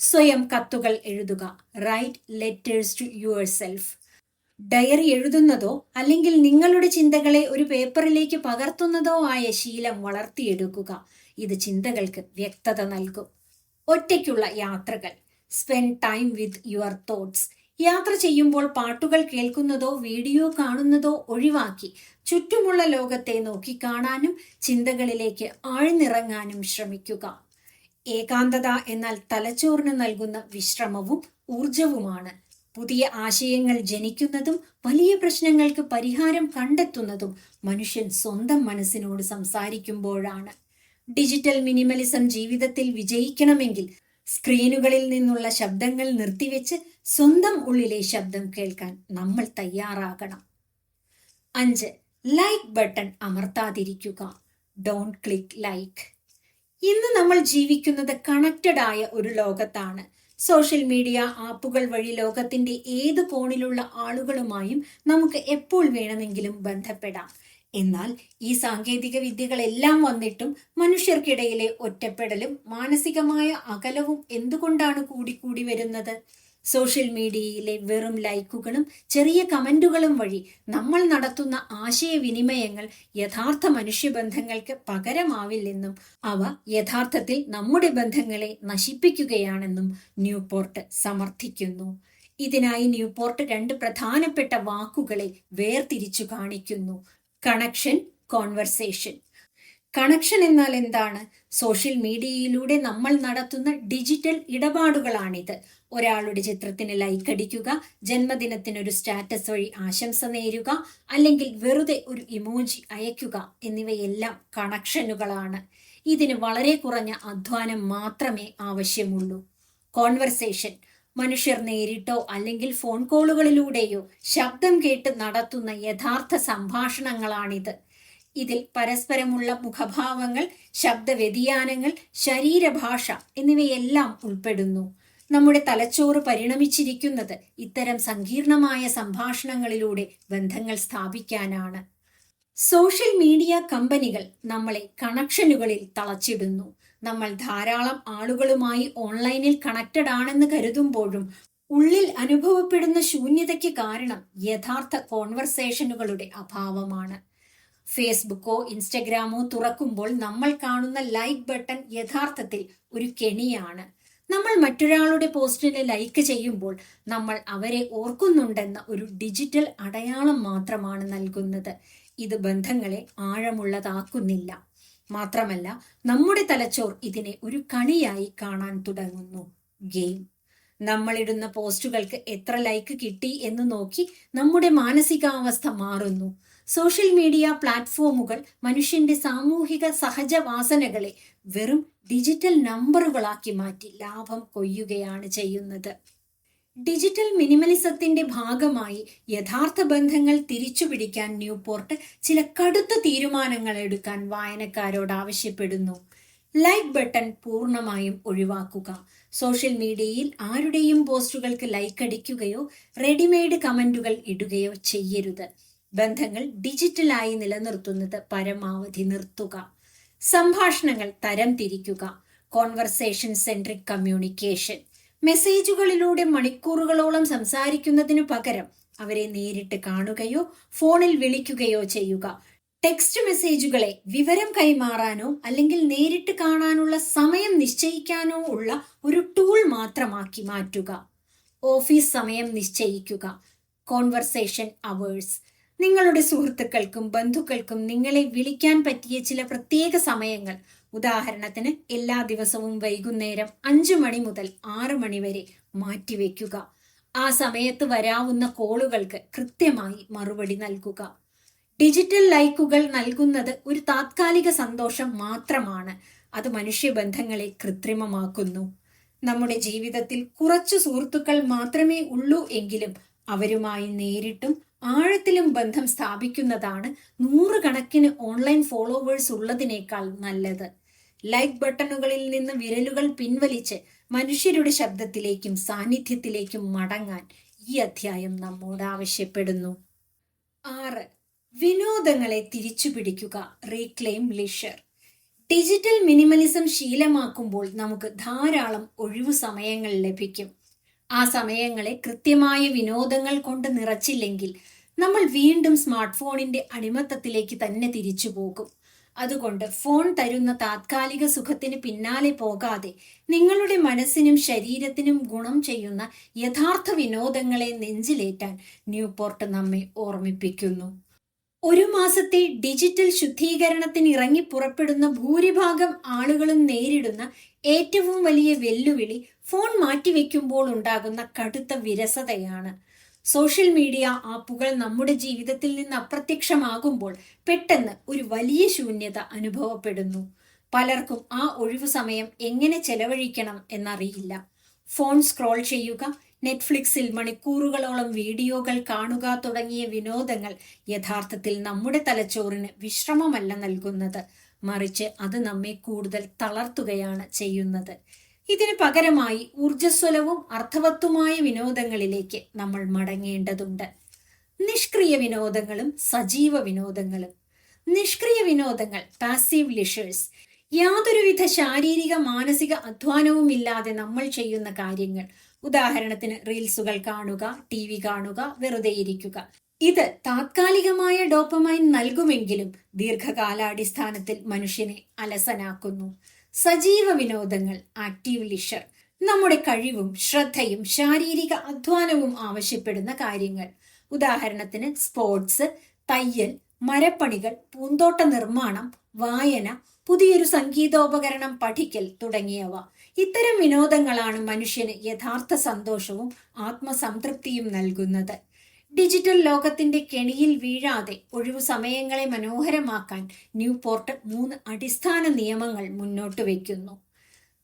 സ്വയം കത്തുകൾ എഴുതുക. Write letters to yourself. Diary എഴുതുന്നതോ അല്ലെങ്കിൽ നിങ്ങളുടെ ചിന്തകളെ ഒരു പേപ്പറിലേക്ക് പകർത്തുന്നതോ ആയ ശീലം വളർത്തിയെടുക്കുക. ഇത് ചിന്തകൾക്ക് വ്യക്തത നൽകും. ഒറ്റയ്ക്കുള്ള യാത്രകൾ. Spend time with your thoughts. യാത്ര ചെയ്യുമ്പോൾ പാട്ടുകൾ കേൾക്കുന്നതോ വീഡിയോ കാണുന്നതോ ഒഴിവാക്കി ചുറ്റുമുള്ള ലോകത്തെ നോക്കിക്കാണാനും ചിന്തകളിലേക്ക് ആഴ്ന്നിറങ്ങാനും ശ്രമിക്കുക. ഏകാന്തത എന്നാൽ തലച്ചോറിന് നൽകുന്ന വിശ്രമവും ഊർജവുമാണ്. പുതിയ ആശയങ്ങൾ ജനിക്കുന്നതും വലിയ പ്രശ്നങ്ങൾക്ക് പരിഹാരം കണ്ടെത്തുന്നതും മനുഷ്യൻ സ്വന്തം മനസ്സിനോട് സംസാരിക്കുമ്പോഴാണ്. ഡിജിറ്റൽ മിനിമലിസം ജീവിതത്തിൽ വിജയിക്കണമെങ്കിൽ സ്ക്രീനുകളിൽ നിന്നുള്ള ശബ്ദങ്ങൾ നിർത്തിവെച്ച് സ്വന്തം ഉള്ളിലെ ശബ്ദം കേൾക്കാൻ നമ്മൾ തയ്യാറാകണം. 5. ലൈക്ക് ബട്ടൺ അമർത്താതിരിക്കുക. Don't click like. ഇന്ന് നമ്മൾ ജീവിക്കുന്നത് കണക്റ്റഡ് ആയ ഒരു ലോകത്താണ്. സോഷ്യൽ മീഡിയ ആപ്പുകൾ വഴി ലോകത്തിന്റെ ഏത് കോണിലുള്ള ആളുകളുമായും നമുക്ക് എപ്പോൾ വേണമെങ്കിലും ബന്ധപ്പെടാം. എന്നാൽ ഈ സാങ്കേതിക വിദ്യകളെല്ലാം വന്നിട്ടും മനുഷ്യർക്കിടയിലെ ഒറ്റപ്പെടലും മാനസികമായ അകലവും എന്തുകൊണ്ടാണ് കൂടിക്കൂടി വരുന്നത്? സോഷ്യൽ മീഡിയയിലെ വെറും ലൈക്കുകളും ചെറിയ കമന്റുകളും വഴി നമ്മൾ നടത്തുന്ന ആശയവിനിമയങ്ങൾ യഥാർത്ഥ മനുഷ്യബന്ധങ്ങൾക്ക് പകരമാവില്ലെന്നും അവ യഥാർത്ഥത്തിൽ നമ്മുടെ ബന്ധങ്ങളെ നശിപ്പിക്കുകയാണെന്നും ന്യൂപോർട്ട് സമർത്ഥിക്കുന്നു. ഇതിനായി ന്യൂപോർട്ട് 2 പ്രധാനപ്പെട്ട വാക്കുകളെ വേർതിരിച്ചു കാണിക്കുന്നു: കണക്ഷൻ, കോൺവെർസേഷൻ. കണക്ഷൻ എന്നാൽ എന്താണ്? സോഷ്യൽ മീഡിയയിലൂടെ നമ്മൾ നടത്തുന്ന ഡിജിറ്റൽ ഇടപാടുകളാണിത്. ഒരാളുടെ ചിത്രത്തിന് ലൈക്ക് അടിക്കുക, ജന്മദിനത്തിനൊരു സ്റ്റാറ്റസ് വഴി ആശംസ നേരുക, അല്ലെങ്കിൽ വെറുതെ ഒരു ഇമോജി അയക്കുക എന്നിവയെല്ലാം കണക്ഷനുകളാണ്. ഇതിന് വളരെ കുറഞ്ഞ അധ്വാനം മാത്രമേ ആവശ്യമുള്ളൂ. കോൺവെർസേഷൻ. മനുഷ്യർ നേരിട്ടോ അല്ലെങ്കിൽ ഫോൺ കോളുകളിലൂടെയോ ശബ്ദം കേട്ട് നടത്തുന്ന യഥാർത്ഥ സംഭാഷണങ്ങളാണിത്. ഇതിൽ പരസ്പരമുള്ള മുഖഭാവങ്ങൾ, ശബ്ദ വ്യതിയാനങ്ങൾ, ശരീരഭാഷ എന്നിവയെല്ലാം ഉൾപ്പെടുന്നു. നമ്മുടെ തലച്ചോറ് പരിണമിച്ചിരിക്കുന്നത് ഇത്തരം സങ്കീർണമായ സംഭാഷണങ്ങളിലൂടെ ബന്ധങ്ങൾ സ്ഥാപിക്കാനാണ്. സോഷ്യൽ മീഡിയ കമ്പനികൾ നമ്മളെ കണക്ഷനുകളിൽ തളച്ചിടുന്നു. നമ്മൾ ധാരാളം ആളുകളുമായി ഓൺലൈനിൽ കണക്റ്റഡ് ആണെന്ന് കരുതുമ്പോഴും ഉള്ളിൽ അനുഭവപ്പെടുന്ന ശൂന്യതയ്ക്ക് കാരണം യഥാർത്ഥ കോൺവെർസേഷനുകളുടെ അഭാവമാണ്. ഫേസ്ബുക്കോ ഇൻസ്റ്റഗ്രാമോ തുറക്കുമ്പോൾ നമ്മൾ കാണുന്ന ലൈക്ക് ബട്ടൺ യഥാർത്ഥത്തിൽ ഒരു കെണിയാണ്. നമ്മൾ മറ്റൊരാളുടെ പോസ്റ്റിന് ലൈക്ക് ചെയ്യുമ്പോൾ നമ്മൾ അവരെ ഓർക്കുന്നുണ്ടെന്ന ഒരു ഡിജിറ്റൽ അടയാളം മാത്രമാണ് നൽകുന്നത്. ഇത് ബന്ധങ്ങളെ ആഴമുള്ളതാക്കുന്നില്ല. മാത്രമല്ല, നമ്മുടെ തലച്ചോർ ഇതിനെ ഒരു കളിയായി കാണാൻ തുടങ്ങുന്നു. ഗെയിം. നമ്മളിടുന്ന പോസ്റ്റുകൾക്ക് എത്ര ലൈക്ക് കിട്ടി എന്ന് നോക്കി നമ്മുടെ മാനസികാവസ്ഥ മാറുന്നു. സോഷ്യൽ മീഡിയ പ്ലാറ്റ്ഫോമുകൾ മനുഷ്യന്റെ സാമൂഹിക സഹജവാസനകളെ വെറും ഡിജിറ്റൽ നമ്പറുകളാക്കി മാറ്റി ലാഭം കൊയ്യുകയാണ് ചെയ്യുന്നത്. ഡിജിറ്റൽ മിനിമലിസത്തിന്റെ ഭാഗമായി യഥാർത്ഥ ബന്ധങ്ങൾ തിരിച്ചുപിടിക്കാൻ ന്യൂപോർട്ട് ചില കടുത്ത തീരുമാനങ്ങൾ എടുക്കാൻ വായനക്കാരോട് ആവശ്യപ്പെടുന്നു. ലൈക്ക് ബട്ടൺ പൂർണ്ണമായും ഒഴിവാക്കുക. സോഷ്യൽ മീഡിയയിൽ ആരുടെയും പോസ്റ്റുകൾക്ക് ലൈക്ക് അടിക്കുകയോ റെഡിമെയ്ഡ് കമന്റുകൾ ഇടുകയോ ചെയ്യരുത്. ബന്ധങ്ങൾ ഡിജിറ്റലായി നിലനിർത്തുന്നത് പരമാവധി നിർത്തുക. സംഭാഷണങ്ങൾ തരം തിരിക്കുക. Conversation centric communication. മെസ്സേജുകളിലൂടെ മണിക്കൂറുകളോളം സംസാരിക്കുന്നതിനു പകരം അവരെ നേരിട്ട് കാണുകയോ ഫോണിൽ വിളിക്കുകയോ ചെയ്യുക. ടെക്സ്റ്റ് മെസ്സേജുകളെ വിവരം കൈമാറാനോ അല്ലെങ്കിൽ നേരിട്ട് കാണാനുള്ള സമയം നിശ്ചയിക്കാനോ ഉള്ള ഒരു ടൂൾ മാത്രമാക്കി മാറ്റുക. ഓഫീസ് സമയം നിശ്ചയിക്കുക. Conversation hours. നിങ്ങളുടെ സുഹൃത്തുക്കൾക്കും ബന്ധുക്കൾക്കും നിങ്ങളെ വിളിക്കാൻ പറ്റിയ ചില പ്രത്യേക സമയങ്ങൾ, ഉദാഹരണത്തിന് എല്ലാ ദിവസവും വൈകുന്നേരം 5 മണി മുതൽ 6 മണി വരെ മാറ്റിവെക്കുക. ആ സമയത്ത് വരാവുന്ന കോളുകൾക്ക് കൃത്യമായി മറുപടി നൽകുക. ഡിജിറ്റൽ ലൈക്കുകൾ നൽകുന്നത് ഒരു താത്കാലിക സന്തോഷം മാത്രമാണ്. അത് മനുഷ്യബന്ധങ്ങളെ കൃത്രിമമാക്കുന്നു. നമ്മുടെ ജീവിതത്തിൽ കുറച്ചു സുഹൃത്തുക്കൾ മാത്രമേ ഉള്ളൂ എങ്കിലും അവരുമായി നേരിട്ടും ആഴത്തിലും ബന്ധം സ്ഥാപിക്കുന്നതാണ് 100 കണക്കിന് ഓൺലൈൻ ഫോളോവേഴ്സ് ഉള്ളതിനേക്കാൾ നല്ലത്. ലൈക്ക് ബട്ടണുകളിൽ നിന്ന് വിരലുകൾ പിൻവലിച്ച് മനുഷ്യരുടെ ശബ്ദത്തിലേക്കും സാന്നിധ്യത്തിലേക്കും മടങ്ങാൻ ഈ അധ്യായം നമ്മോട് ആവശ്യപ്പെടുന്നു. 6. വിനോദങ്ങളെ തിരിച്ചുപിടിക്കുക. Reclaim leisure. ഡിജിറ്റൽ മിനിമലിസം ശീലമാക്കുമ്പോൾ നമുക്ക് ധാരാളം ഒഴിവു സമയങ്ങൾ ലഭിക്കും. ആ സമയങ്ങളെ കൃത്യമായ വിനോദങ്ങൾ കൊണ്ട് നിറച്ചില്ലെങ്കിൽ നമ്മൾ വീണ്ടും സ്മാർട്ട് ഫോണിന്റെ അടിമത്തത്തിലേക്ക് തന്നെ തിരിച്ചു പോകും. അതുകൊണ്ട് ഫോൺ തരുന്ന താത്കാലിക സുഖത്തിന് പിന്നാലെ പോകാതെ നിങ്ങളുടെ മനസ്സിനും ശരീരത്തിനും ഗുണം ചെയ്യുന്ന യഥാർത്ഥ വിനോദങ്ങളെ നെഞ്ചിലേറ്റാൻ ന്യൂപോർട്ട് നമ്മെ ഓർമ്മിപ്പിക്കുന്നു. ഒരു മാസത്തെ ഡിജിറ്റൽ ശുദ്ധീകരണത്തിന് ഇറങ്ങി പുറപ്പെടുന്ന ഭൂരിഭാഗം ആളുകളും നേരിടുന്ന ഏറ്റവും വലിയ വെല്ലുവിളി ഫോൺ മാറ്റിവെക്കുമ്പോൾ ഉണ്ടാകുന്ന കടുത്ത വിരസതയാണ്. സോഷ്യൽ മീഡിയ ആപ്പുകൾ നമ്മുടെ ജീവിതത്തിൽ നിന്ന് അപ്രത്യക്ഷമാകുമ്പോൾ പെട്ടെന്ന് ഒരു വലിയ ശൂന്യത അനുഭവപ്പെടുന്നു. പലർക്കും ആ ഒഴിവു സമയം എങ്ങനെ ചെലവഴിക്കണം എന്നറിയില്ല. ഫോൺ സ്ക്രോൾ ചെയ്യുക, നെറ്റ്ഫ്ലിക്സിൽ മണിക്കൂറുകളോളം വീഡിയോകൾ കാണുക തുടങ്ങിയ വിനോദങ്ങൾ യഥാർത്ഥത്തിൽ നമ്മുടെ തലച്ചോറിന് വിശ്രമമല്ല നൽകുന്നത്, മറിച്ച് അത് നമ്മെ കൂടുതൽ തളർത്തുകയാണ് ചെയ്യുന്നത്. ഇതിന് പകരമായി ഊർജ്ജസ്വലവും അർത്ഥവത്തുമായ വിനോദങ്ങളിലേക്ക് നമ്മൾ മടങ്ങേണ്ടതുണ്ട്. നിഷ്ക്രിയ വിനോദങ്ങളും സജീവ വിനോദങ്ങളും. നിഷ്ക്രിയ വിനോദങ്ങൾ, പാസീവ് ലിഷേഴ്സ്, യാതൊരുവിധ ശാരീരിക മാനസിക അധ്വാനവും ഇല്ലാതെ നമ്മൾ ചെയ്യുന്ന കാര്യങ്ങൾ. ഉദാഹരണത്തിന് റീൽസുകൾ കാണുക, TV കാണുക, വെറുതെ ഇരിക്കുക. ഇത് താത്കാലികമായ ഡോപ്പമൈൻ നൽകുമെങ്കിലും ദീർഘകാലാടിസ്ഥാനത്തിൽ മനുഷ്യനെ അലസനാക്കുന്നു. സജീവ വിനോദങ്ങൾ, ആക്റ്റീവ് ലിഷർ, നമ്മുടെ കഴിവും ശ്രദ്ധയും ശാരീരിക അധ്വാനവും ആവശ്യപ്പെടുന്ന കാര്യങ്ങൾ. ഉദാഹരണത്തിന് സ്പോർട്സ്, തയ്യൽ, മരപ്പണികൾ, പൂന്തോട്ട നിർമ്മാണം, വായന, പുതിയൊരു സംഗീതോപകരണം പഠിക്കൽ തുടങ്ങിയവ. ഇത്തരം വിനോദങ്ങളാണ് മനുഷ്യന് യഥാർത്ഥ സന്തോഷവും ആത്മസംതൃപ്തിയും നൽകുന്നത്. ഡിജിറ്റൽ ലോകത്തിന്റെ കെണിയിൽ വീഴാതെ ഒഴിവു സമയങ്ങളെ മനോഹരമാക്കാൻ ന്യൂപോർട്ട് 3 അടിസ്ഥാന നിയമങ്ങൾ മുന്നോട്ട് വയ്ക്കുന്നു.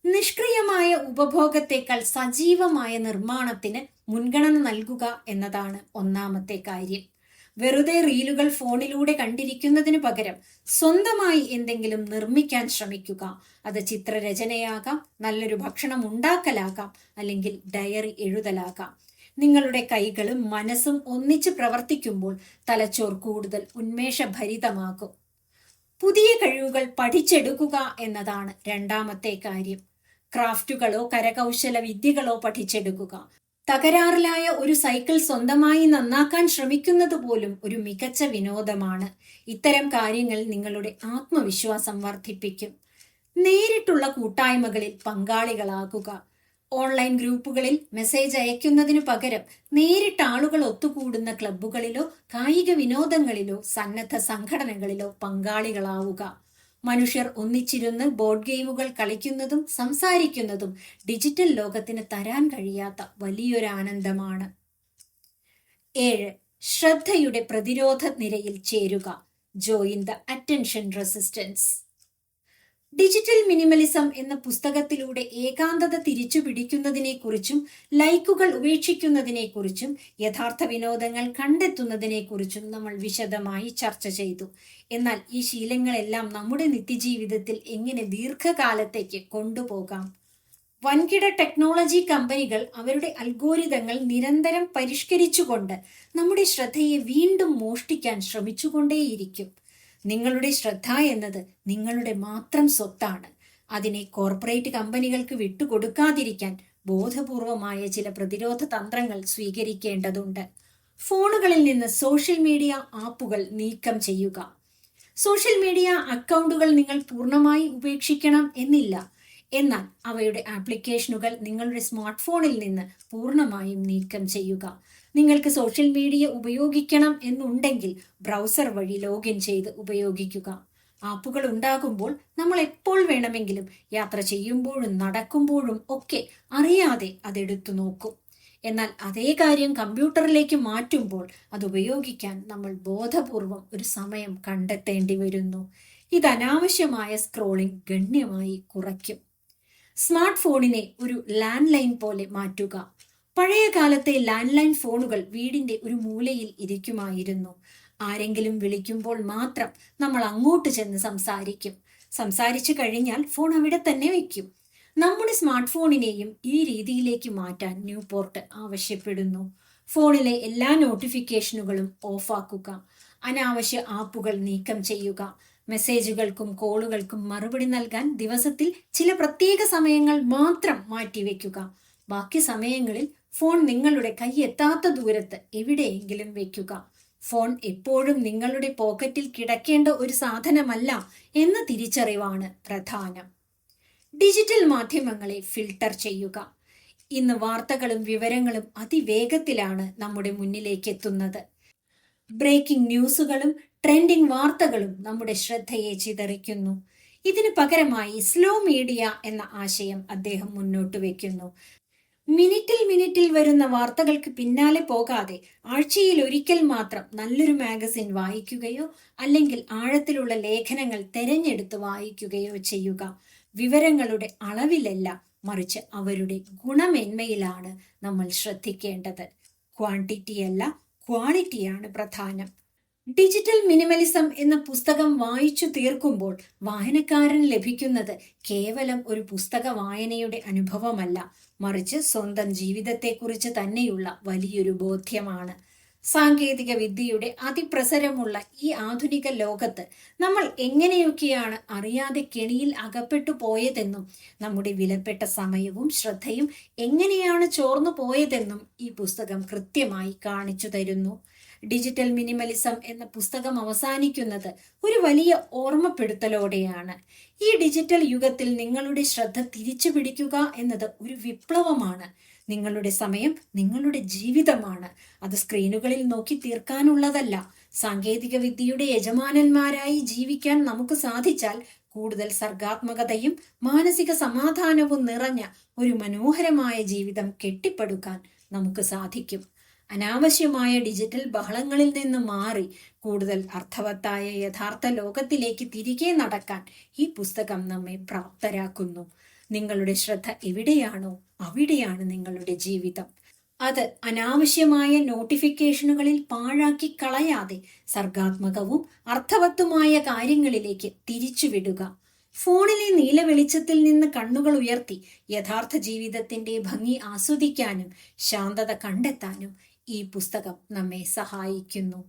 നിഷ്ക്രിയമായ ഉപഭോഗത്തേക്കാൾ സജീവമായ നിർമ്മാണത്തിന് മുൻഗണന നൽകുക എന്നതാണ് ഒന്നാമത്തെ കാര്യം. വെറുതെ റീലുകൾ ഫോണിലൂടെ കണ്ടിരിക്കുന്നതിനു പകരം സ്വന്തമായി എന്തെങ്കിലും നിർമ്മിക്കാൻ ശ്രമിക്കുക. അത് ചിത്രരചനയാകാം, നല്ലൊരു ഭക്ഷണം ഉണ്ടാക്കലാകാം, അല്ലെങ്കിൽ ഡയറി എഴുതലാകാം. നിങ്ങളുടെ കൈകളും മനസ്സും ഒന്നിച്ച് പ്രവർത്തിക്കുമ്പോൾ തലച്ചോർ കൂടുതൽ ഉന്മേഷഭരിതമാകും. പുതിയ കഴിവുകൾ പഠിച്ചെടുക്കുക എന്നതാണ് രണ്ടാമത്തെ കാര്യം. ക്രാഫ്റ്റുകളോ കരകൗശല വിദ്യകളോ പഠിച്ചെടുക്കുക. തകരാറിലായ ഒരു സൈക്കിൾ സ്വന്തമായി നന്നാക്കാൻ ശ്രമിക്കുന്നത് പോലും ഒരു മികച്ച വിനോദമാണ്. ഇത്തരം കാര്യങ്ങൾ നിങ്ങളുടെ ആത്മവിശ്വാസം വർദ്ധിപ്പിക്കും. നേരിട്ടുള്ള കൂട്ടായ്മകളിൽ പങ്കാളികളാകുക. ഓൺലൈൻ ഗ്രൂപ്പുകളിൽ മെസ്സേജ് അയക്കുന്നതിനു പകരം നേരിട്ട് ആളുകൾ ഒത്തുകൂടുന്ന ക്ലബ്ബുകളിലോ കായിക വിനോദങ്ങളിലോ സന്നദ്ധ സംഘടനകളിലോ പങ്കാളികളാവുക. മനുഷ്യർ ഒന്നിച്ചിരുന്ന് ബോർഡ് ഗെയിമുകൾ കളിക്കുന്നതും സംസാരിക്കുന്നതും ഡിജിറ്റൽ ലോകത്തിന് തരാൻ കഴിയാത്ത വലിയൊരു ആനന്ദമാണ്. 7. ശ്രദ്ധയുടെ പ്രതിരോധ നിരയിൽ ചേരുക. Join the attention resistance. Digital minimalism എന്ന പുസ്തകത്തിലൂടെ ഏകാന്തത തിരിച്ചു പിടിക്കുന്നതിനെക്കുറിച്ചും ലൈക്കുകൾ ഉപേക്ഷിക്കുന്നതിനെക്കുറിച്ചും യഥാർത്ഥ വിനോദങ്ങൾ കണ്ടെത്തുന്നതിനെക്കുറിച്ചും നമ്മൾ വിശദമായി ചർച്ച ചെയ്തു. എന്നാൽ ഈ ശീലങ്ങളെല്ലാം നമ്മുടെ നിത്യജീവിതത്തിൽ എങ്ങനെ ദീർഘകാലത്തേക്ക് കൊണ്ടുപോകാം? വൻകിട ടെക്നോളജി കമ്പനികൾ അവരുടെ അൽഗോരിതങ്ങൾ നിരന്തരം പരിഷ്കരിച്ചുകൊണ്ട് നമ്മുടെ ശ്രദ്ധയെ വീണ്ടും മോഷ്ടിക്കാൻ ശ്രമിച്ചുകൊണ്ടേയിരിക്കും. നിങ്ങളുടെ ശ്രദ്ധ എന്നത് നിങ്ങളുടെ മാത്രം സ്വത്താണ്. അതിനെ കോർപ്പറേറ്റ് കമ്പനികൾക്ക് വിട്ടുകൊടുക്കാതിരിക്കാൻ ബോധപൂർവമായ ചില പ്രതിരോധ തന്ത്രങ്ങൾ സ്വീകരിക്കേണ്ടതുണ്ട്. ഫോണുകളിൽ നിന്ന് സോഷ്യൽ മീഡിയ ആപ്പുകൾ നീക്കം ചെയ്യുക. സോഷ്യൽ മീഡിയ അക്കൗണ്ടുകൾ നിങ്ങൾ പൂർണ്ണമായി ഉപേക്ഷിക്കണം എന്നില്ല. എന്നാൽ അവയുടെ ആപ്ലിക്കേഷനുകൾ നിങ്ങളുടെ സ്മാർട്ട് ഫോണിൽ നിന്ന് പൂർണ്ണമായും നീക്കം ചെയ്യുക. നിങ്ങൾക്ക് സോഷ്യൽ മീഡിയ ഉപയോഗിക്കണം എന്നുണ്ടെങ്കിൽ ബ്രൗസർ വഴി ലോഗിൻ ചെയ്ത് ഉപയോഗിക്കുക. ആപ്പുകൾ ഉണ്ടാകുമ്പോൾ നമ്മൾ എപ്പോൾ വേണമെങ്കിലും യാത്ര ചെയ്യുമ്പോഴും നടക്കുമ്പോഴും ഒക്കെ അറിയാതെ അതെടുത്തു നോക്കും. എന്നാൽ അതേ കാര്യം കമ്പ്യൂട്ടറിലേക്ക് മാറ്റുമ്പോൾ അത് ഉപയോഗിക്കാൻ നമ്മൾ ബോധപൂർവം ഒരു സമയം കണ്ടെത്തേണ്ടി വരുന്നു. ഇത് അനാവശ്യമായ സ്ക്രോളിംഗ് ഗണ്യമായി കുറയ്ക്കും. സ്മാർട്ട് ഫോണിനെ ഒരു ലാൻഡ് ലൈൻ പോലെ മാറ്റുക. പഴയ കാലത്തെ ലാൻഡ് ലൈൻ ഫോണുകൾ വീടിന്റെ ഒരു മൂലയിൽ ഇരിക്കുമായിരുന്നു. ആരെങ്കിലും വിളിക്കുമ്പോൾ മാത്രം നമ്മൾ അങ്ങോട്ട് ചെന്ന് സംസാരിച്ചു കഴിഞ്ഞാൽ ഫോൺ അവിടെ തന്നെ വയ്ക്കും. നമ്മുടെ സ്മാർട്ട് ഫോണിനെയും ഈ രീതിയിലേക്ക് മാറ്റാൻ ന്യൂപോർട്ട് ആവശ്യപ്പെടുന്നു. ഫോണിലെ എല്ലാ നോട്ടിഫിക്കേഷനുകളും ഓഫാക്കുക. അനാവശ്യ ആപ്പുകൾ നീക്കം ചെയ്യുക. മെസ്സേജുകൾക്കും കോളുകൾക്കും മറുപടി നൽകാൻ ദിവസത്തിൽ ചില പ്രത്യേക സമയങ്ങൾ മാത്രം മാറ്റിവെക്കുക. ബാക്കി സമയങ്ങളിൽ ഫോൺ നിങ്ങളുടെ കൈയെത്താത്ത ദൂരത്ത് എവിടെയെങ്കിലും വെക്കുക. ഫോൺ എപ്പോഴും നിങ്ങളുടെ പോക്കറ്റിൽ കിടക്കേണ്ട ഒരു സാധനമല്ല എന്ന തിരിച്ചറിവാണ് പ്രധാനം. ഡിജിറ്റൽ മാധ്യമങ്ങളെ ഫിൽട്ടർ ചെയ്യുക. ഇന്ന് വാർത്തകളും വിവരങ്ങളും അതിവേഗത്തിലാണ് നമ്മുടെ മുന്നിലേക്ക് എത്തുന്നത്. ബ്രേക്കിംഗ് ന്യൂസുകളും ട്രെൻഡിംഗ് വാർത്തകളും നമ്മുടെ ശ്രദ്ധയെ ചിതറിക്കുന്നു. ഇതിന് പകരമായി സ്ലോ മീഡിയ എന്ന ആശയം അദ്ദേഹം മുന്നോട്ട് വെക്കുന്നു. മിനിറ്റിൽ വരുന്ന വാർത്തകൾക്ക് പിന്നാലെ പോകാതെ ആഴ്ചയിൽ ഒരിക്കൽ മാത്രം നല്ലൊരു മാഗസിൻ വായിക്കുകയോ അല്ലെങ്കിൽ ആഴത്തിലുള്ള ലേഖനങ്ങൾ തെരഞ്ഞെടുത്ത് വായിക്കുകയോ ചെയ്യുക. വിവരങ്ങളുടെ അളവിലല്ല, മറിച്ച് അവരുടെ ഗുണമേന്മയിലാണ് നമ്മൾ ശ്രദ്ധിക്കേണ്ടത്. ക്വാണ്ടിറ്റിയല്ല, ക്വാളിറ്റിയാണ് പ്രധാനം. ഡിജിറ്റൽ മിനിമലിസം എന്ന പുസ്തകം വായിച്ചു തീർക്കുമ്പോൾ വായനക്കാരന് ലഭിക്കുന്നത് കേവലം ഒരു പുസ്തക വായനയുടെ അനുഭവമല്ല, മറിച്ച് സ്വന്തം ജീവിതത്തെക്കുറിച്ച് തന്നെയുള്ള വലിയൊരു ബോധ്യമാണ്. സാങ്കേതിക വിദ്യയുടെ അതിപ്രസരമുള്ള ഈ ആധുനിക ലോകത്ത് നമ്മൾ എങ്ങനെയൊക്കെയാണ് അറിയാതെ കെണിയിൽ അകപ്പെട്ടു പോയതെന്നും നമ്മുടെ വിലപ്പെട്ട സമയവും ശ്രദ്ധയും എങ്ങനെയാണ് ചോർന്നു പോയതെന്നും ഈ പുസ്തകം കൃത്യമായി കാണിച്ചു തരുന്നു. ഡിജിറ്റൽ മിനിമലിസം എന്ന പുസ്തകം അവസാനിക്കുന്നത് ഒരു വലിയ ഓർമ്മപ്പെടുത്തലോടെയാണ്. ഈ ഡിജിറ്റൽ യുഗത്തിൽ നിങ്ങളുടെ ശ്രദ്ധ തിരിച്ചു പിടിക്കുക എന്നത് ഒരു വിപ്ലവമാണ്. നിങ്ങളുടെ സമയം നിങ്ങളുടെ ജീവിതമാണ്. അത് സ്ക്രീനുകളിൽ നോക്കി തീർക്കാനുള്ളതല്ല. സാങ്കേതിക വിദ്യയുടെ യജമാനന്മാരായി ജീവിക്കാൻ നമുക്ക് സാധിച്ചാൽ കൂടുതൽ സർഗാത്മകതയും മാനസിക സമാധാനവും നിറഞ്ഞ ഒരു മനോഹരമായ ജീവിതം കെട്ടിപ്പടുക്കാൻ നമുക്ക് സാധിക്കും. അനാവശ്യമായ ഡിജിറ്റൽ ബഹളങ്ങളിൽ നിന്ന് മാറി കൂടുതൽ അർത്ഥവത്തായ യഥാർത്ഥ ലോകത്തിലേക്ക് തിരികെ നടക്കാൻ ഈ പുസ്തകം നമ്മെ പ്രാപ്തരാക്കുന്നു. നിങ്ങളുടെ ശ്രദ്ധ എവിടെയാണോ അവിടെയാണ് നിങ്ങളുടെ ജീവിതം. അത് അനാവശ്യമായ നോട്ടിഫിക്കേഷനുകളിൽ പാഴാക്കി കളയാതെ സർഗാത്മകവും അർത്ഥവത്തുമായ കാര്യങ്ങളിലേക്ക് തിരിച്ചുവിടുക. ഫോണിലെ നീല വെളിച്ചത്തിൽ നിന്ന് കണ്ണുകൾ ഉയർത്തി യഥാർത്ഥ ജീവിതത്തിന്റെ ഭംഗി ആസ്വദിക്കാനും ശാന്തത കണ്ടെത്താനും ഈ പുസ്തകം നമ്മെ സഹായിക്കുന്നു.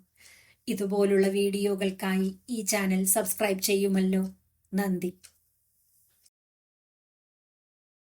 ഇതുപോലുള്ള വീഡിയോകൾക്കായി ഈ ചാനൽ സബ്സ്ക്രൈബ് ചെയ്യുമല്ലോ. നന്ദി.